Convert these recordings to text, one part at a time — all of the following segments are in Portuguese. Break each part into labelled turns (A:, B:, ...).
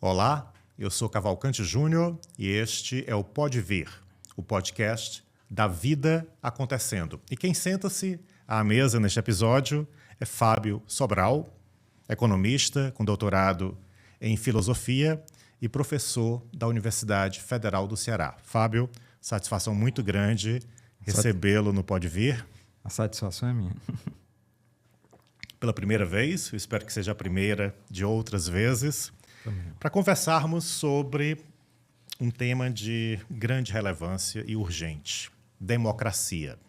A: Olá, eu sou Cavalcante Júnior e este é o Pode Vir, o podcast da vida acontecendo. E quem senta-se à mesa neste episódio é Fábio Sobral, economista com doutorado em filosofia e professor da Universidade Federal do Ceará. Fábio, satisfação muito grande recebê-lo no Pode Vir.
B: A satisfação é minha.
A: Pela primeira vez, eu espero que seja a primeira de outras vezes, para conversarmos sobre um tema de grande relevância e urgente: democracia.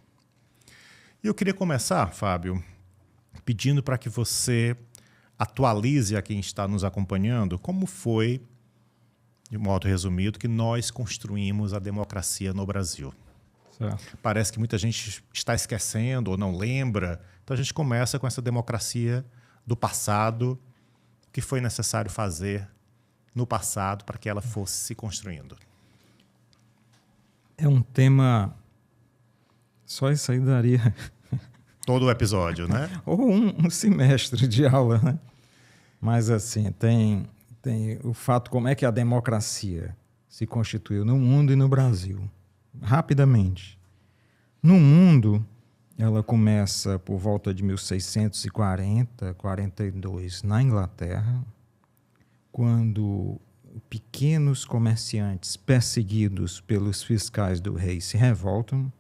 A: E eu queria começar, Fábio, pedindo para que você atualize a quem está nos acompanhando como foi, de modo resumido, que nós construímos a democracia no Brasil.
B: Certo.
A: Parece que muita gente está esquecendo ou não lembra. Então a gente começa com essa democracia do passado, o que foi necessário fazer no passado para que ela fosse se construindo.
B: É um tema... Só isso aí daria...
A: Todo o episódio, né?
B: Ou um semestre de aula, né? Mas assim, tem o fato como é que a democracia se constituiu no mundo e no Brasil. Rapidamente. No mundo, ela começa por volta de 1640, 42, na Inglaterra, quando pequenos comerciantes perseguidos pelos fiscais do rei se revoltam.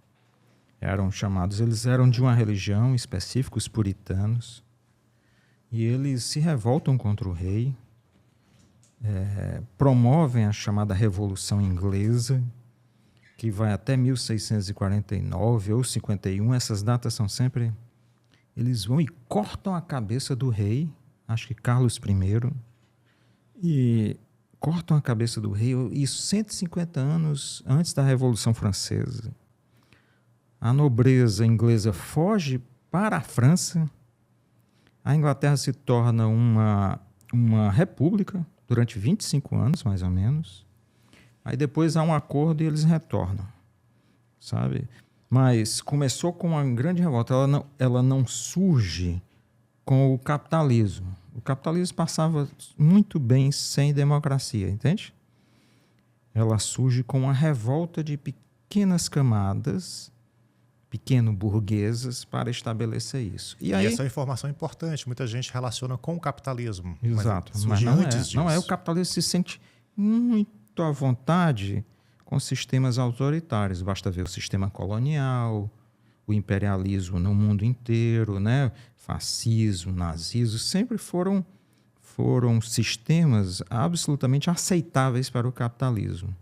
B: Eles eram de uma religião específica, os puritanos, e eles se revoltam contra o rei, promovem a chamada Revolução Inglesa, que vai até 1649 ou 51, essas datas são sempre... Eles vão e cortam a cabeça do rei, acho que Carlos I, e cortam a cabeça do rei, isso 150 anos antes da Revolução Francesa. A nobreza inglesa foge para a França, a Inglaterra se torna uma república durante 25 anos, mais ou menos. Aí depois há um acordo e eles retornam, sabe? Mas começou com uma grande revolta. Ela não surge com o capitalismo. O capitalismo passava muito bem sem democracia, entende? Ela surge com uma revolta de pequenas camadas, pequeno-burguesas, para estabelecer isso.
A: E aí, essa é uma informação importante. Muita gente relaciona com o capitalismo.
B: Exato.
A: Mas antes disso.
B: Não é. O capitalismo se sente muito à vontade com sistemas autoritários. Basta ver o sistema colonial, o imperialismo no mundo inteiro, né? Fascismo, nazismo, sempre foram sistemas absolutamente aceitáveis para o capitalismo.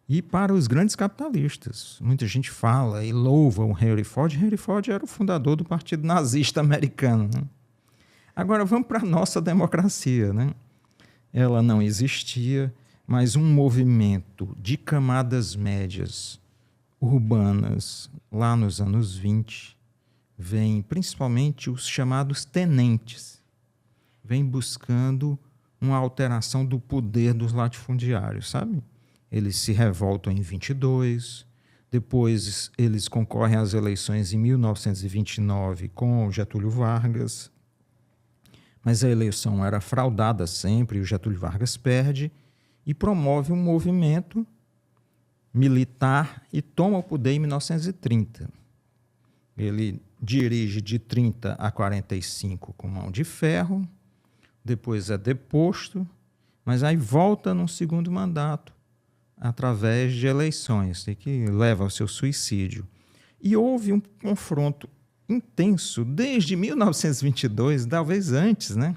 B: E para os grandes capitalistas. Muita gente fala e louva o Henry Ford. Henry Ford era o fundador do Partido Nazista Americano, né? Agora vamos para a nossa democracia, né? Ela não existia, mas um movimento de camadas médias urbanas, lá nos anos 20, vem principalmente os chamados tenentes, vem buscando uma alteração do poder dos latifundiários, sabe? Eles se revoltam em 22, depois eles concorrem às eleições em 1929 com Getúlio Vargas, mas a eleição era fraudada sempre, e o Getúlio Vargas perde, e promove um movimento militar e toma o poder em 1930. Ele dirige de 30 a 45 com mão de ferro, depois é deposto, mas aí volta num segundo mandato, através de eleições, que leva ao seu suicídio. E houve um confronto intenso desde 1922, talvez antes, né?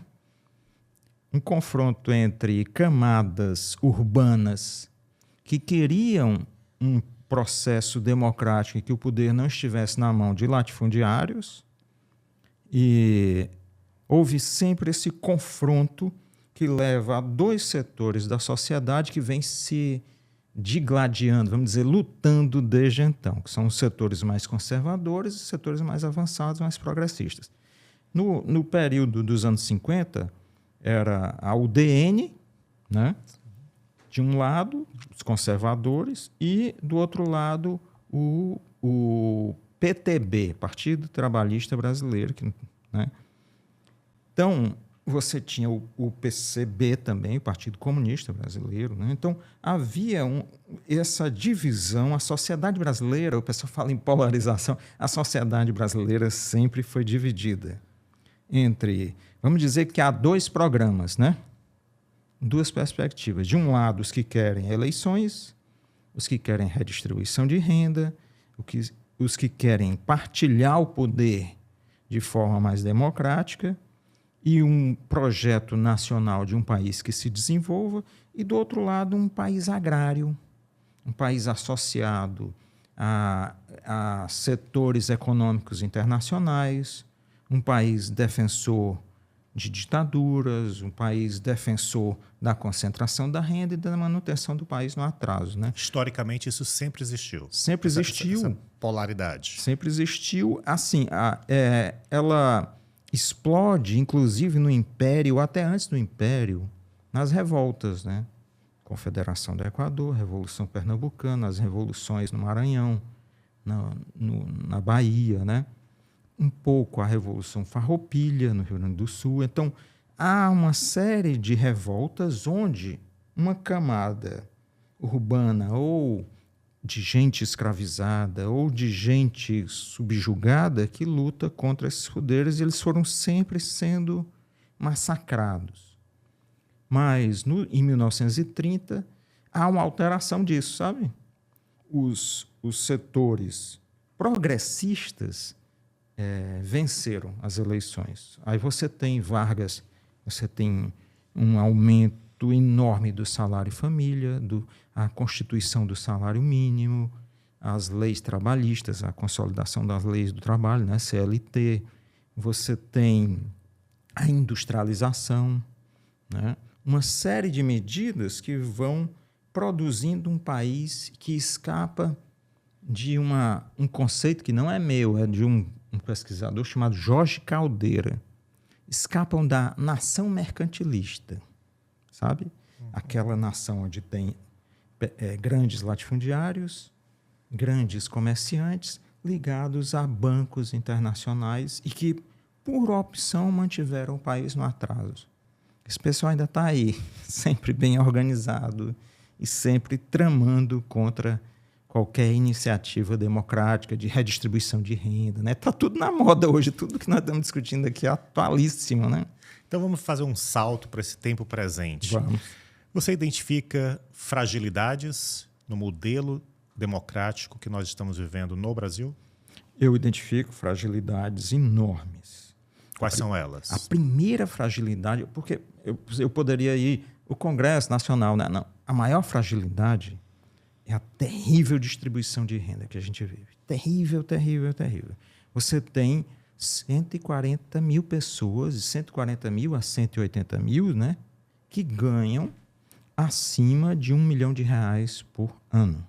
B: Um confronto entre camadas urbanas que queriam um processo democrático em que o poder não estivesse na mão de latifundiários, e houve sempre esse confronto que leva a dois setores da sociedade que vêm se digladiando, vamos dizer, lutando desde então, que são os setores mais conservadores e os setores mais avançados, mais progressistas. No período dos anos 50, era a UDN, né? De um lado, os conservadores, e do outro lado, o PTB, Partido Trabalhista Brasileiro. Né? Então, você tinha o PCB também, o Partido Comunista Brasileiro, né? Então, havia essa divisão. A sociedade brasileira, o pessoal fala em polarização, a sociedade brasileira sempre foi dividida entre, vamos dizer que há dois programas, né? Duas perspectivas. De um lado, os que querem eleições, os que querem redistribuição de renda, os que querem partilhar o poder de forma mais democrática, e um projeto nacional de um país que se desenvolva, e, do outro lado, um país agrário, um país associado a setores econômicos internacionais, um país defensor de ditaduras, um país defensor da concentração da renda e da manutenção do país no atraso, né?
A: Historicamente, isso sempre existiu.
B: Sempre existiu.
A: Essa polaridade.
B: Sempre existiu. Assim, ela explode, inclusive, no Império, até antes do Império, nas revoltas, né? Confederação do Equador, Revolução Pernambucana, as revoluções no Maranhão, na Bahia, né? Um pouco a Revolução Farroupilha, no Rio Grande do Sul. Então, há uma série de revoltas onde uma camada urbana ou de gente escravizada ou de gente subjugada que luta contra esses poderes, e eles foram sempre sendo massacrados. Mas, em 1930, há uma alteração disso, sabe? Os setores progressistas venceram as eleições. Aí você tem Vargas, você tem um aumento enorme do salário família, a constituição do salário mínimo, as leis trabalhistas, a consolidação das leis do trabalho, né, CLT, você tem a industrialização, né, uma série de medidas que vão produzindo um país que escapa de um conceito que não é meu, é de um pesquisador chamado Jorge Caldeira. Escapam da nação mercantilista, sabe? Aquela nação onde tem grandes latifundiários, grandes comerciantes ligados a bancos internacionais e que, por opção, mantiveram o país no atraso. Esse pessoal ainda está aí, sempre bem organizado e sempre tramando contra qualquer iniciativa democrática de redistribuição de renda, né? Está tudo na moda hoje, tudo que nós estamos discutindo aqui é atualíssimo, né?
A: Então vamos fazer um salto para esse tempo presente.
B: Vamos.
A: Você identifica fragilidades no modelo democrático que nós estamos vivendo no Brasil?
B: Eu identifico fragilidades enormes.
A: Quais são elas?
B: A primeira fragilidade, porque eu poderia ir o Congresso Nacional, né? Não, a maior fragilidade é a terrível distribuição de renda que a gente vive. Terrível, terrível, terrível. Você tem 140 mil pessoas, de 140 mil a 180 mil, né, que ganham acima de R$1 milhão por ano.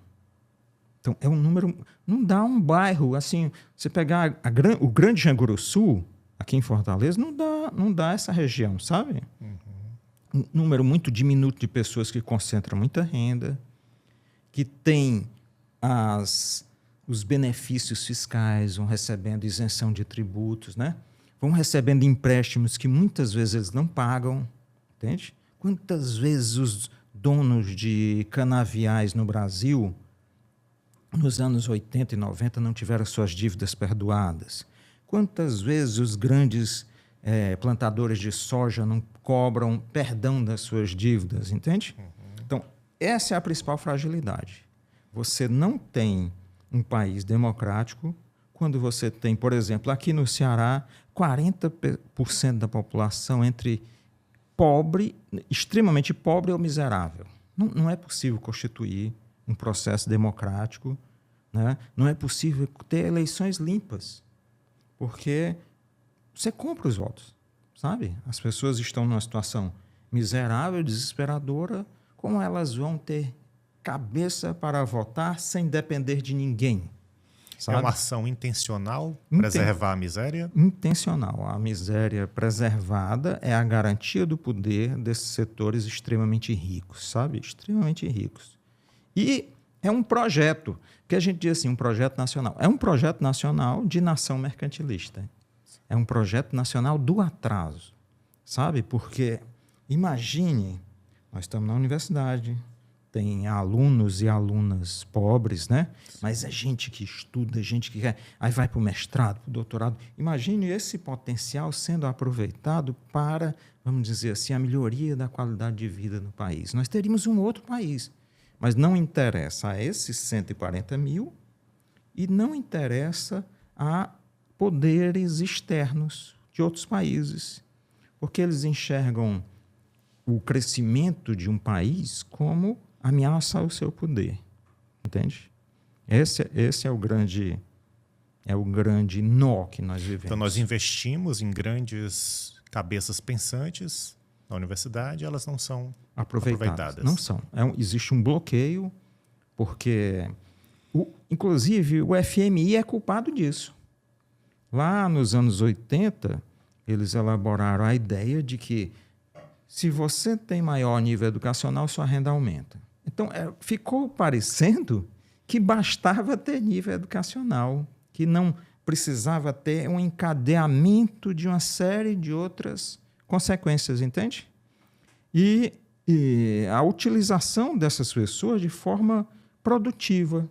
B: Então, é um número... Não dá um bairro, assim, você pegar o Grande Janguruçu, aqui em Fortaleza, não dá essa região, sabe? Um número muito diminuto de pessoas que concentram muita renda, que tem os benefícios fiscais, vão recebendo isenção de tributos, né? Vão recebendo empréstimos que muitas vezes eles não pagam, entende? Quantas vezes os donos de canaviais no Brasil, nos anos 80 e 90, não tiveram suas dívidas perdoadas? Quantas vezes os grandes plantadores de soja não cobram perdão das suas dívidas, entende? Então, essa é a principal fragilidade. Você não tem um país democrático quando você tem, por exemplo, aqui no Ceará, 40% da população entre pobre, extremamente pobre ou miserável. Não é possível constituir um processo democrático, né? Não é possível ter eleições limpas, porque você compra os votos, sabe? As pessoas estão numa situação miserável, desesperadora. Como elas vão ter cabeça para votar sem depender de ninguém? Sabe?
A: É uma ação intencional preservar a miséria?
B: Intencional. A miséria preservada é a garantia do poder desses setores extremamente ricos, sabe? Extremamente ricos. E é um projeto, que a gente diz assim, um projeto nacional. É um projeto nacional de nação mercantilista. É um projeto nacional do atraso. sabe? Porque, imagine, nós estamos na universidade, tem alunos e alunas pobres, né? Mas é gente que estuda, gente que quer, aí vai para o mestrado, para o doutorado. Imagine esse potencial sendo aproveitado para, vamos dizer assim, a melhoria da qualidade de vida no país. Nós teríamos um outro país, mas não interessa a esses 140 mil e não interessa a poderes externos de outros países, porque eles enxergam o crescimento de um país como ameaça ao seu poder, entende? Esse é o grande nó que nós vivemos.
A: Então, nós investimos em grandes cabeças pensantes na universidade, elas não são aproveitadas.
B: Não são. Existe um bloqueio, porque, inclusive, o FMI é culpado disso. Lá nos anos 80, eles elaboraram a ideia de que se você tem maior nível educacional, sua renda aumenta. Então, ficou parecendo que bastava ter nível educacional, que não precisava ter um encadeamento de uma série de outras consequências, entende? E a utilização dessas pessoas de forma produtiva,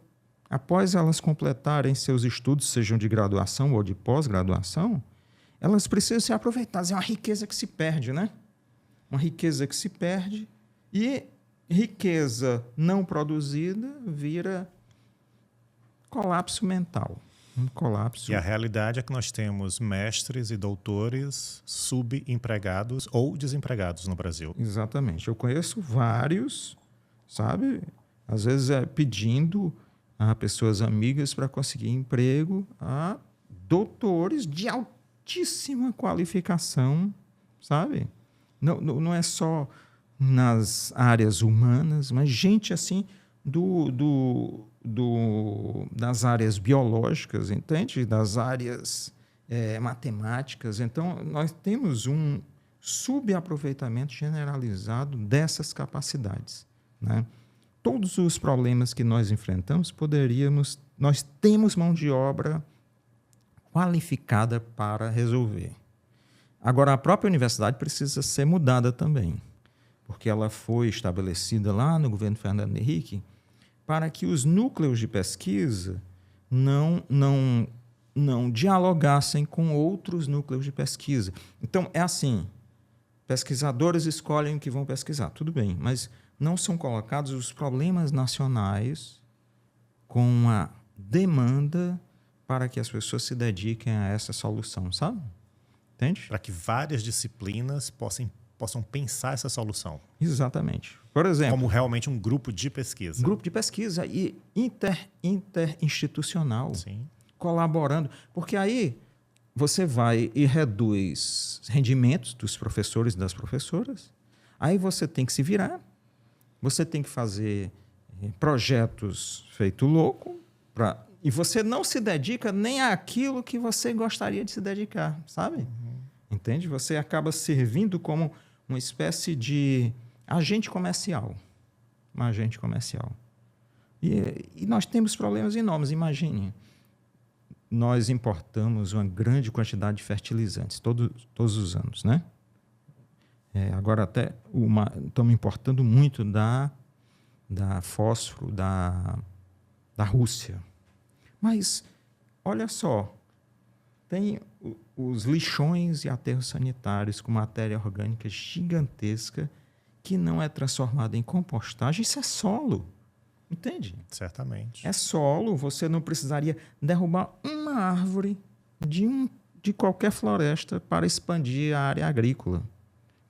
B: após elas completarem seus estudos, sejam de graduação ou de pós-graduação, elas precisam ser aproveitadas. É uma riqueza que se perde, né? Uma riqueza que se perde e riqueza não produzida vira colapso mental. Um colapso.
A: E a realidade é que nós temos mestres e doutores subempregados ou desempregados no Brasil.
B: Exatamente. Eu conheço vários, sabe? Às vezes pedindo a pessoas amigas para conseguir emprego a doutores de altíssima qualificação, sabe? Não é só nas áreas humanas, mas gente assim das áreas biológicas, entende? Das áreas matemáticas. Então, nós temos um subaproveitamento generalizado dessas capacidades, né? Todos os problemas que nós enfrentamos, nós temos mão de obra qualificada para resolver. Agora, a própria universidade precisa ser mudada também, porque ela foi estabelecida lá no governo Fernando Henrique para que os núcleos de pesquisa não dialogassem com outros núcleos de pesquisa. Então, é assim, pesquisadores escolhem o que vão pesquisar, tudo bem, mas não são colocados os problemas nacionais com a demanda para que as pessoas se dediquem a essa solução, sabe? Entende?
A: Para que várias disciplinas possam pensar essa solução.
B: Exatamente. Por exemplo,
A: como realmente um grupo de pesquisa.
B: Grupo de pesquisa e interinstitucional.
A: Sim.
B: Colaborando. Porque aí você vai e reduz rendimentos dos professores e das professoras. Aí você tem que se virar. Você tem que fazer projetos feito louco. E você não se dedica nem àquilo que você gostaria de se dedicar, sabe? Uhum. Entende? Você acaba servindo como uma espécie de agente comercial. Um agente comercial. E nós temos problemas enormes. Imagine, nós importamos uma grande quantidade de fertilizantes todos os anos, né? Agora até estamos importando muito da fósforo da Rússia. Mas, olha só, tem os lixões e aterros sanitários com matéria orgânica gigantesca que não é transformada em compostagem. Isso é solo, entende?
A: Certamente.
B: É solo, você não precisaria derrubar uma árvore de qualquer floresta para expandir a área agrícola.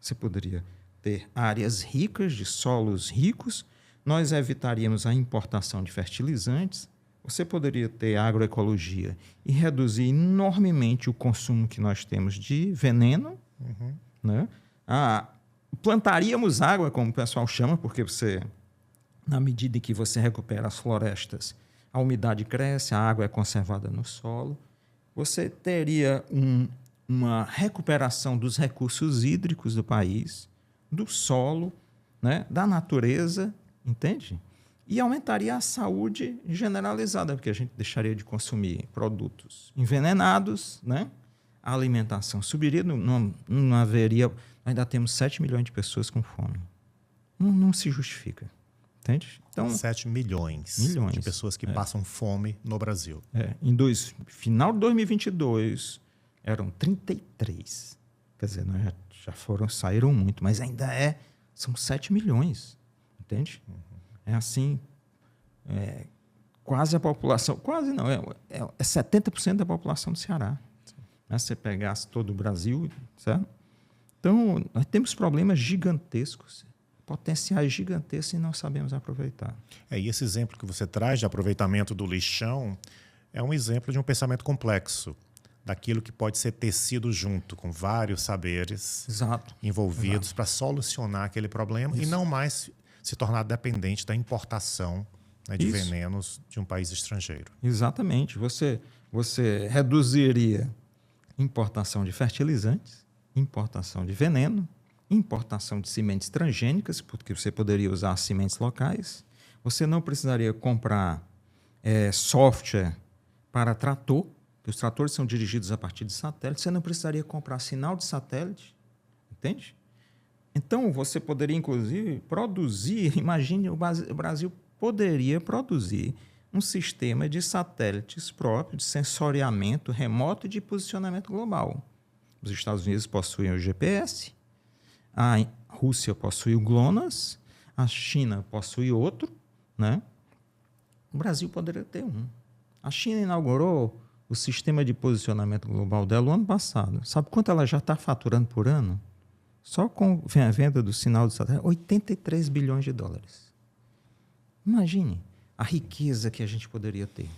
B: Você poderia ter áreas ricas, de solos ricos, nós evitaríamos a importação de fertilizantes, você poderia ter agroecologia e reduzir enormemente o consumo que nós temos de veneno. Uhum. Né? Plantaríamos água, como o pessoal chama, porque na medida em que você recupera as florestas, a umidade cresce, a água é conservada no solo. Você teria uma recuperação dos recursos hídricos do país, do solo, né? Da natureza, entende? E aumentaria a saúde generalizada, porque a gente deixaria de consumir produtos envenenados, né? a alimentação subiria, não haveria... Ainda temos 7 milhões de pessoas com fome. Não se justifica. Entende? Então,
A: 7 milhões de pessoas que passam fome no Brasil.
B: Final de 2022, eram 33. Quer dizer, já saíram muito, mas ainda são 7 milhões. Entende? É assim, quase a população... Quase não, é 70% da população do Ceará. Né? Se você pegasse todo o Brasil, certo? Então, nós temos problemas gigantescos, potenciais gigantescos e não sabemos aproveitar.
A: E esse exemplo que você traz de aproveitamento do lixão é um exemplo de um pensamento complexo, daquilo que pode ser tecido junto com vários saberes envolvidos para solucionar aquele problema e não mais se tornar dependente da importação, né, de venenos de um país estrangeiro.
B: Exatamente. Você reduziria importação de fertilizantes, importação de veneno, importação de sementes transgênicas, porque você poderia usar sementes locais. Você não precisaria comprar software para trator, porque os tratores são dirigidos a partir de satélite. Você não precisaria comprar sinal de satélite, entende? Então, você poderia, inclusive, produzir... Imagine, o Brasil poderia produzir um sistema de satélites próprio, de sensoriamento remoto e de posicionamento global. Os Estados Unidos possuem o GPS, a Rússia possui o GLONASS, a China possui outro, né? O Brasil poderia ter um. A China inaugurou o sistema de posicionamento global dela o ano passado. Sabe quanto ela já está faturando por ano? Só com a venda do sinal de satélite, 83 bilhões de dólares. Imagine a riqueza que a gente poderia ter.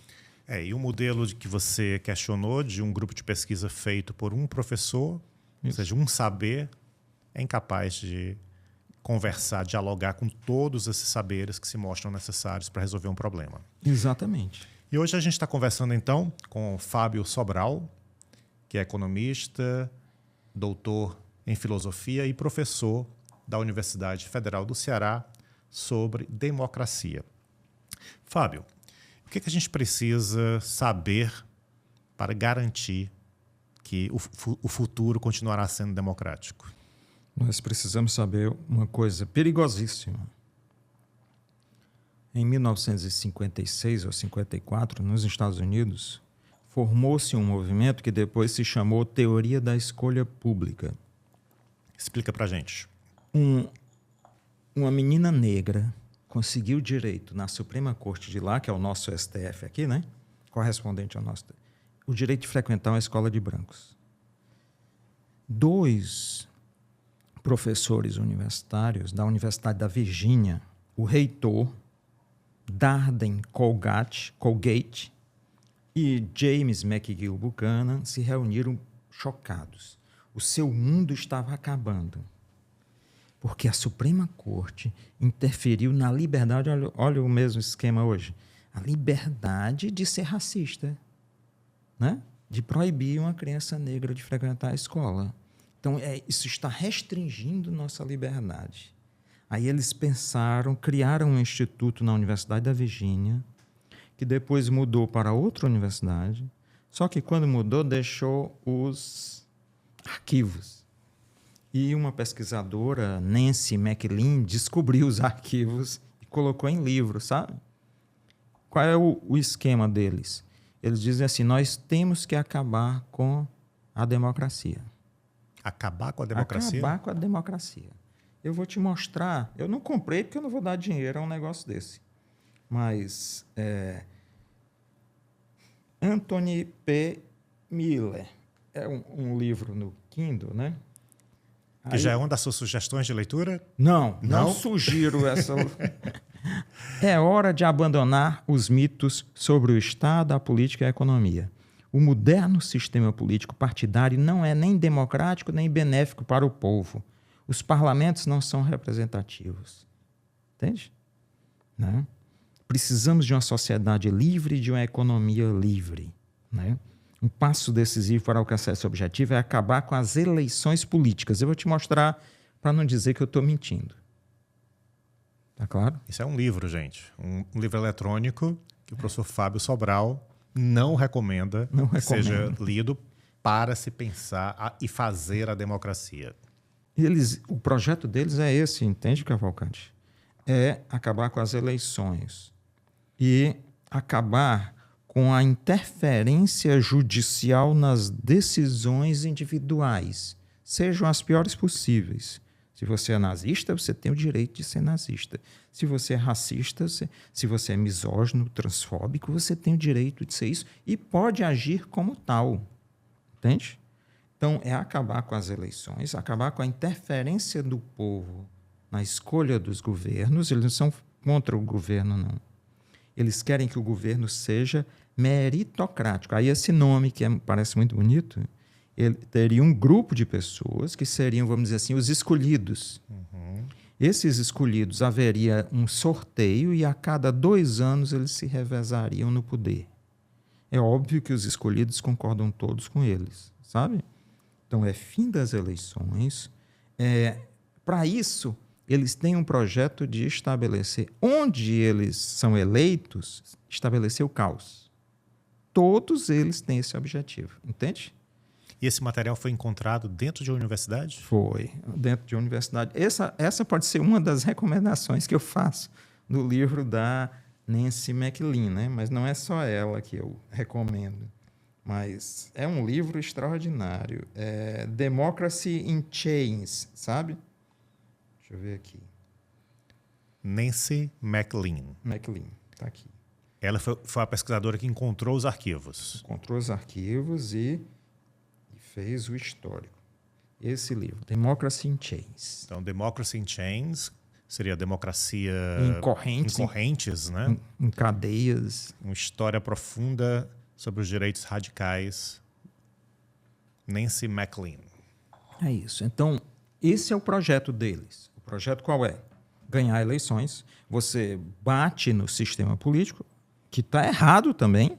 A: E o modelo que você questionou de um grupo de pesquisa feito por um professor, ou seja, um saber, é incapaz de conversar, dialogar com todos esses saberes que se mostram necessários para resolver um problema.
B: Exatamente.
A: E hoje a gente está conversando, então, com Fábio Sobral, que é economista, doutor em filosofia e professor da Universidade Federal do Ceará sobre democracia. Fábio, o que a gente precisa saber para garantir que o futuro continuará sendo democrático?
B: Nós precisamos saber uma coisa perigosíssima. Em 1956 ou 54, nos Estados Unidos, formou-se um movimento que depois se chamou Teoria da Escolha Pública.
A: Explica pra gente.
B: Uma menina negra conseguiu direito na Suprema Corte de lá, que é o nosso STF aqui, né? Correspondente ao nosso... O direito de frequentar uma escola de brancos. 2 professores universitários da Universidade da Virgínia, o reitor, Darden Colgate e James McGill Buchanan se reuniram chocados. O seu mundo estava acabando. Porque a Suprema Corte interferiu na liberdade, olha o mesmo esquema hoje, a liberdade de ser racista, né? De proibir uma criança negra de frequentar a escola. Então, isso está restringindo nossa liberdade. Aí eles pensaram, criaram um instituto na Universidade da Virgínia, que depois mudou para outra universidade, só que quando mudou, deixou os arquivos. E uma pesquisadora, Nancy McLean, descobriu os arquivos e colocou em livro, sabe? Qual é o esquema deles? Eles dizem assim, nós temos que acabar com a democracia.
A: Acabar com a democracia?
B: Acabar com a democracia. Eu vou te mostrar. Eu não comprei porque eu não vou dar dinheiro a um negócio desse. Mas Anthony P. Miller. É um livro no Kindle, né?
A: Que já é uma das suas sugestões de leitura?
B: Não sugiro essa. É hora de abandonar os mitos sobre o Estado, a política e a economia. O moderno sistema político partidário não é nem democrático nem benéfico para o povo. Os parlamentos não são representativos. Entende? Né? Precisamos de uma sociedade livre e de uma economia livre. Né? Um passo decisivo para alcançar esse objetivo é acabar com as eleições políticas. Eu vou te mostrar para não dizer que eu estou mentindo. Tá claro?
A: Isso é um livro, gente. Um livro eletrônico que o professor Fábio Sobral não recomenda que seja lido para se pensar e fazer a democracia?
B: O projeto deles é esse, entende, Cavalcante? É acabar com as eleições e acabar com a interferência judicial nas decisões individuais, sejam as piores possíveis. Se você é nazista, você tem o direito de ser nazista. Se você é racista, se você é misógino, transfóbico, você tem o direito de ser isso e pode agir como tal. Entende? Então, é acabar com as eleições, acabar com a interferência do povo na escolha dos governos. Eles não são contra o governo, não. Eles querem que o governo seja meritocrático. Aí esse nome, que parece muito bonito, ele teria um grupo de pessoas que seriam, vamos dizer assim, os escolhidos. Uhum. Esses escolhidos, haveria um sorteio e a cada 2 anos eles se revezariam no poder. É óbvio que os escolhidos concordam todos com eles, sabe? Então, é fim das eleições. Para isso, eles têm um projeto de estabelecer, onde eles são eleitos, estabelecer o caos. Todos eles têm esse objetivo, entende?
A: E esse material foi encontrado dentro de uma universidade?
B: Foi, dentro de uma universidade. Essa pode ser uma das recomendações que eu faço no livro da Nancy McLean, né? Mas não é só ela que eu recomendo. Mas é um livro extraordinário. É Democracy in Chains, sabe? Deixa eu ver aqui.
A: Nancy McLean.
B: McLean, está aqui.
A: Ela foi a pesquisadora que encontrou os arquivos.
B: Encontrou os arquivos e fez o histórico. Esse livro, Democracy in Chains.
A: Então, Democracy in Chains seria a democracia
B: em correntes,
A: né?
B: Em cadeias.
A: Uma história profunda sobre os direitos radicais. Nancy McLean.
B: É isso. Então, esse é o projeto deles. O projeto qual é? Ganhar eleições. Você bate no sistema político, que está errado também.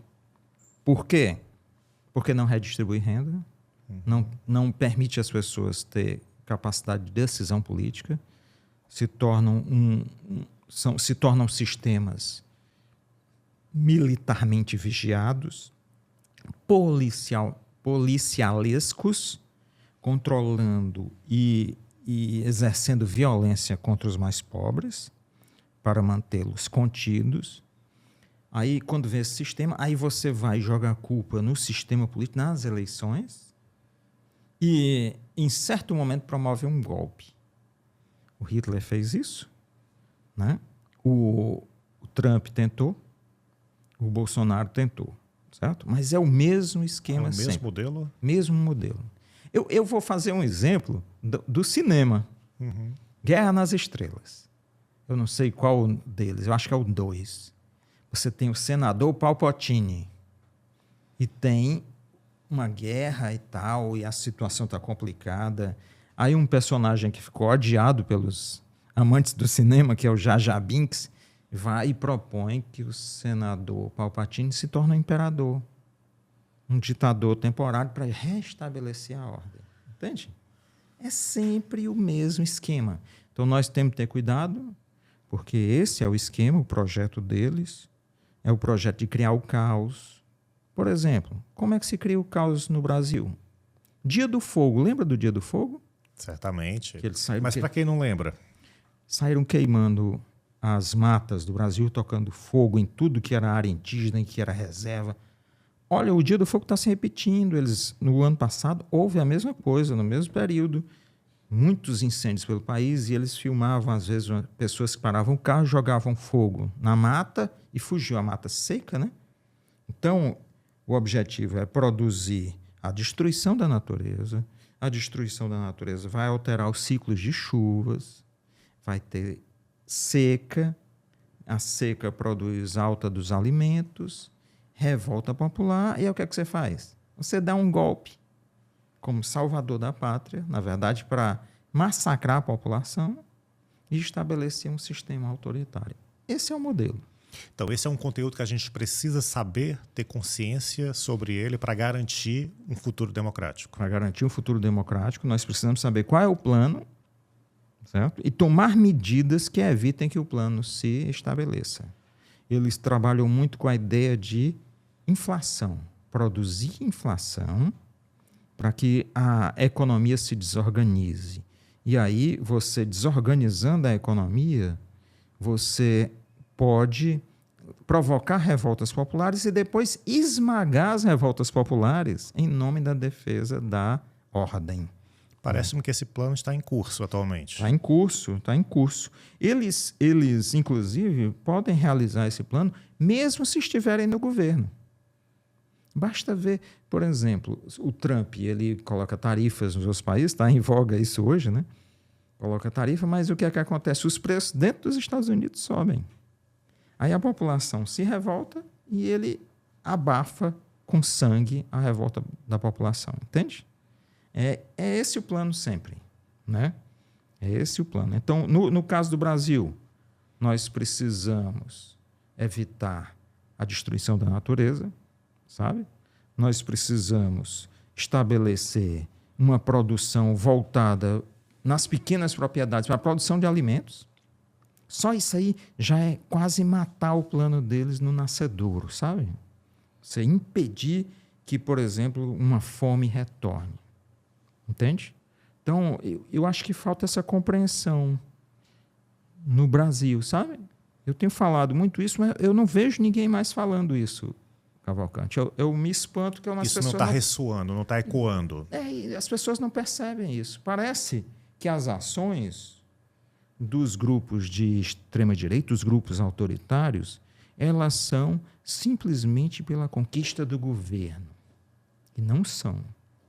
B: Por quê? Porque não redistribui renda, não permite às pessoas ter capacidade de decisão política, se tornam sistemas militarmente vigiados, policialescos, controlando e exercendo violência contra os mais pobres para mantê-los contidos. Aí, quando vê esse sistema, aí você vai jogar a culpa no sistema político, nas eleições, e, em certo momento, promove um golpe. O Hitler fez isso, né? O Trump tentou, o Bolsonaro tentou, certo? Mas é o mesmo esquema sempre.
A: Mesmo modelo?
B: Mesmo modelo. Eu vou fazer um exemplo do cinema. Uhum. Guerra nas Estrelas. Eu não sei qual deles, eu acho que é o 2. Você tem o senador Palpatine e tem uma guerra e tal, e a situação está complicada. Aí um personagem que ficou odiado pelos amantes do cinema, que é o Jar Jar Binks, vai e propõe que o senador Palpatine se torne um imperador, um ditador temporário para restabelecer a ordem. Entende? É sempre o mesmo esquema. Então nós temos que ter cuidado, porque esse é o esquema, o projeto deles, é o projeto de criar o caos. Por exemplo, como é que se cria o caos no Brasil? Dia do Fogo, lembra do Dia do Fogo?
A: Certamente.
B: Mas
A: para quem não lembra?
B: Saíram queimando as matas do Brasil, tocando fogo em tudo que era área indígena e que era reserva. Olha, o Dia do Fogo está se repetindo. No ano passado, houve a mesma coisa, no mesmo período. Muitos incêndios pelo país e eles filmavam, às vezes, pessoas que paravam o carro, jogavam fogo na mata e fugiu a mata seca, né? Então, o objetivo é produzir a destruição da natureza. A destruição da natureza vai alterar os ciclos de chuvas, vai ter seca, a seca produz alta dos alimentos, revolta popular, e aí o que é que você faz? Você dá um golpe como salvador da pátria, na verdade, para massacrar a população e estabelecer um sistema autoritário. Esse é o modelo.
A: Então, esse é um conteúdo que a gente precisa saber, ter consciência sobre ele para garantir um futuro democrático.
B: Para garantir um futuro democrático, nós precisamos saber qual é o plano, certo? E tomar medidas que evitem que o plano se estabeleça. Eles trabalham muito com a ideia de inflação, produzir inflação para que a economia se desorganize. E aí, você desorganizando a economia, você pode provocar revoltas populares e depois esmagar as revoltas populares em nome da defesa da ordem.
A: Parece-me que esse plano está em curso atualmente.
B: Está em curso, está em curso. Eles, inclusive, podem realizar esse plano mesmo se estiverem no governo. Basta ver, por exemplo, o Trump, ele coloca tarifas nos outros países, está em voga isso hoje, né? Coloca tarifa, mas o que é que acontece? Os preços dentro dos Estados Unidos sobem. Aí a população se revolta e ele abafa com sangue a revolta da população, entende? É esse o plano sempre, né? É esse o plano. Então, no caso do Brasil, nós precisamos evitar a destruição da natureza, sabe? Nós precisamos estabelecer uma produção voltada nas pequenas propriedades para a produção de alimentos. Só isso aí já é quase matar o plano deles no nascedouro, sabe? Você impedir que, por exemplo, uma fome retorne. Entende? Então, eu acho que falta essa compreensão no Brasil, sabe? Eu tenho falado muito isso, mas eu não vejo ninguém mais falando isso, Cavalcante. Eu me espanto que umas
A: isso
B: pessoas...
A: Isso não está ressoando, não está ecoando.
B: E as pessoas não percebem isso. Parece que as ações dos grupos de extrema-direita, os grupos autoritários, elas são simplesmente pela conquista do governo. E não são.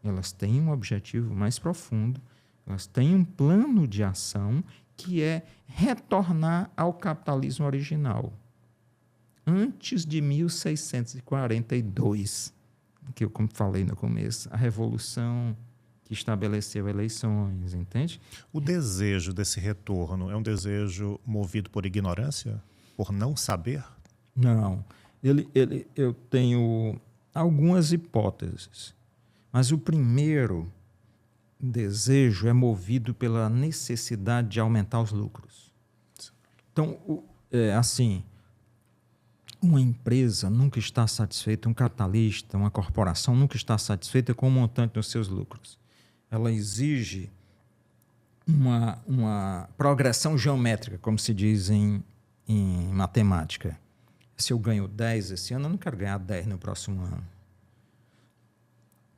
B: Elas têm um objetivo mais profundo, elas têm um plano de ação que é retornar ao capitalismo original. Antes de 1642, que eu, como falei no começo, a Revolução que estabeleceu eleições, entende?
A: O desejo desse retorno é um desejo movido por ignorância? Por não saber?
B: Não. Eu tenho algumas hipóteses, mas o primeiro desejo é movido pela necessidade de aumentar os lucros. Então, assim, uma empresa nunca está satisfeita, um capitalista, uma corporação nunca está satisfeita com o montante dos seus lucros. Ela exige uma progressão geométrica, como se diz em matemática. Se eu ganho 10 esse ano, eu não quero ganhar 10 no próximo ano.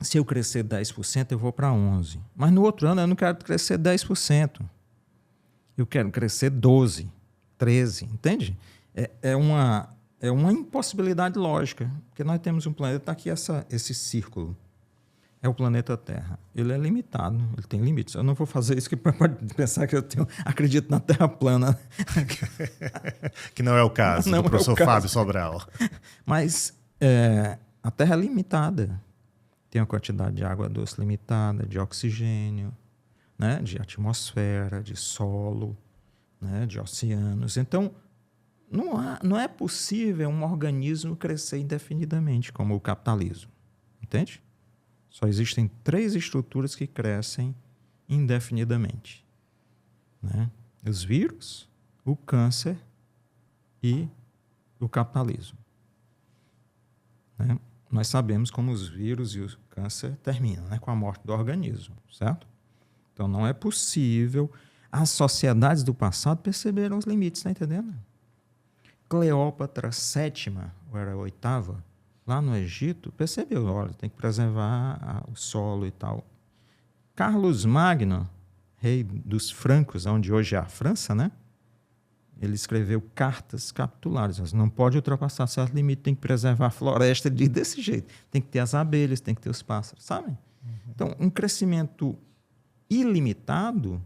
B: Se eu crescer 10%, eu vou para 11%. Mas no outro ano eu não quero crescer 10%. Eu quero crescer 12%, 13%, entende? É uma impossibilidade lógica, porque nós temos um planeta, está aqui esse círculo. É o planeta Terra. Ele é limitado, ele tem limites. Eu não vou fazer isso, que pode pensar que eu acredito na Terra plana.
A: Que não é o caso do professor Fábio Sobral.
B: Mas a Terra é limitada. Tem uma quantidade de água doce limitada, de oxigênio, né? De atmosfera, de solo, né? De oceanos. Então, não é possível um organismo crescer indefinidamente, como o capitalismo. Entende? Só existem 3 estruturas que crescem indefinidamente, né? Os vírus, o câncer e o capitalismo. Né? Nós sabemos como os vírus e o câncer terminam, né? Com a morte do organismo, certo? Então, não é possível. As sociedades do passado perceberam os limites, está entendendo? Cleópatra VII, ou era a 8ª, lá no Egito, percebeu, olha, tem que preservar o solo e tal. Carlos Magno, rei dos francos, onde hoje é a França, né? Ele escreveu cartas capitulares. Não pode ultrapassar certo limite, tem que preservar a floresta desse jeito. Tem que ter as abelhas, tem que ter os pássaros, sabem? Então, um crescimento ilimitado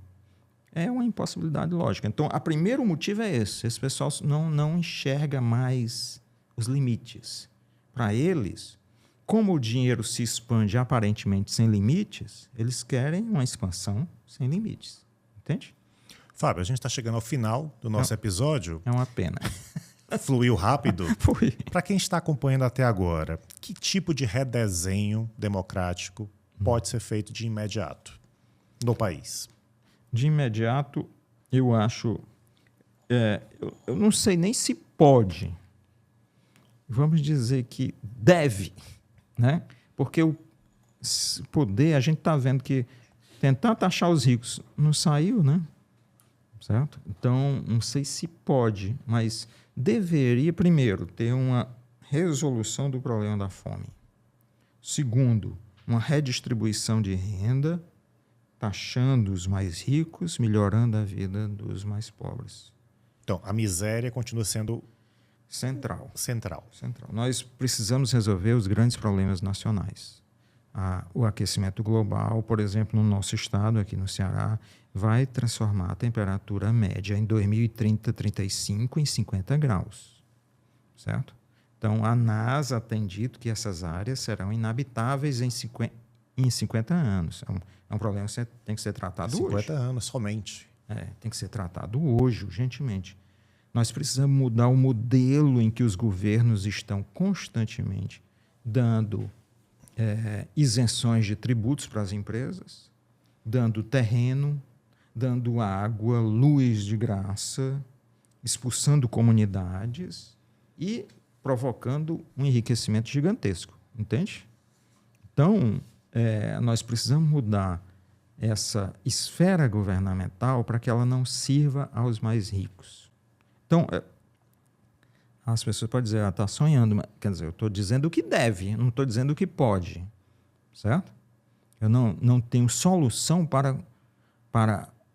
B: é uma impossibilidade lógica. Então, o primeiro motivo é esse. Esse pessoal não enxerga mais os limites. Para eles, como o dinheiro se expande aparentemente sem limites, eles querem uma expansão sem limites. Entende?
A: Fábio, a gente está chegando ao final do nosso episódio.
B: É uma pena.
A: Fluiu rápido.
B: Foi.
A: Para quem está acompanhando até agora, que tipo de redesenho democrático pode ser feito de imediato no país?
B: De imediato, eu acho... eu não sei nem se pode. Vamos dizer que deve, né? Porque poder, a gente está vendo que tentar taxar os ricos não saiu, né? Certo? Então, não sei se pode, mas deveria, primeiro, ter uma resolução do problema da fome. Segundo, uma redistribuição de renda, taxando os mais ricos, melhorando a vida dos mais pobres.
A: Então, a miséria continua sendo
B: Central.
A: central.
B: Nós precisamos resolver os grandes problemas nacionais. O aquecimento global, por exemplo, no nosso estado, aqui no Ceará, vai transformar a temperatura média em 2030, 35 em 50 graus. Certo? Então, a NASA tem dito que essas áreas serão inabitáveis em 50 anos. É um problema que tem que ser tratado
A: 50
B: hoje.
A: 50 anos somente.
B: Tem que ser tratado hoje, urgentemente. Nós precisamos mudar o modelo em que os governos estão constantemente dando isenções de tributos para as empresas, dando terreno, dando água, luz de graça, expulsando comunidades e provocando um enriquecimento gigantesco, entende? Então, nós precisamos mudar essa esfera governamental para que ela não sirva aos mais ricos. Então, as pessoas podem dizer, está sonhando, mas, quer dizer, eu estou dizendo o que deve, não estou dizendo o que pode, certo? Eu não tenho solução para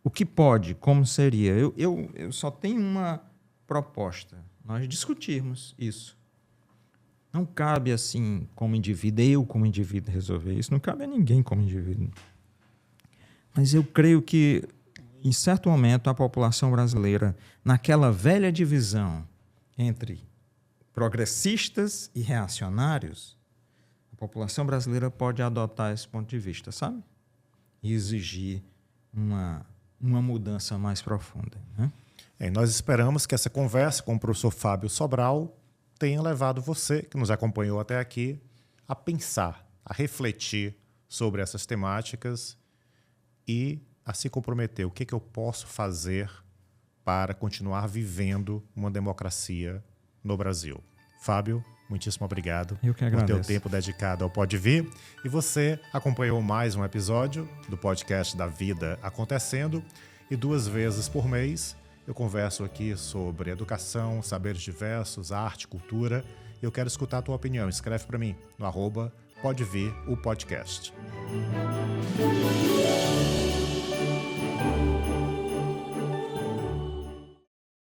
B: o que pode, como seria. Eu só tenho uma proposta, nós discutirmos isso. Não cabe assim, como indivíduo, resolver isso, não cabe a ninguém como indivíduo. Mas eu creio que, em certo momento, a população brasileira, naquela velha divisão entre progressistas e reacionários, a população brasileira pode adotar esse ponto de vista, sabe? E exigir uma mudança mais profunda, né?
A: Nós esperamos que essa conversa com o professor Fábio Sobral tenha levado você, que nos acompanhou até aqui, a pensar, a refletir sobre essas temáticas e a se comprometer. O que eu posso fazer para continuar vivendo uma democracia no Brasil? Fábio, muitíssimo obrigado por ter o tempo dedicado ao Pode Vir. E você acompanhou mais um episódio do podcast da Vida Acontecendo. E 2 vezes por mês eu converso aqui sobre educação, saberes diversos, arte, cultura. E eu quero escutar a tua opinião. Escreve para mim no @podevir o podcast.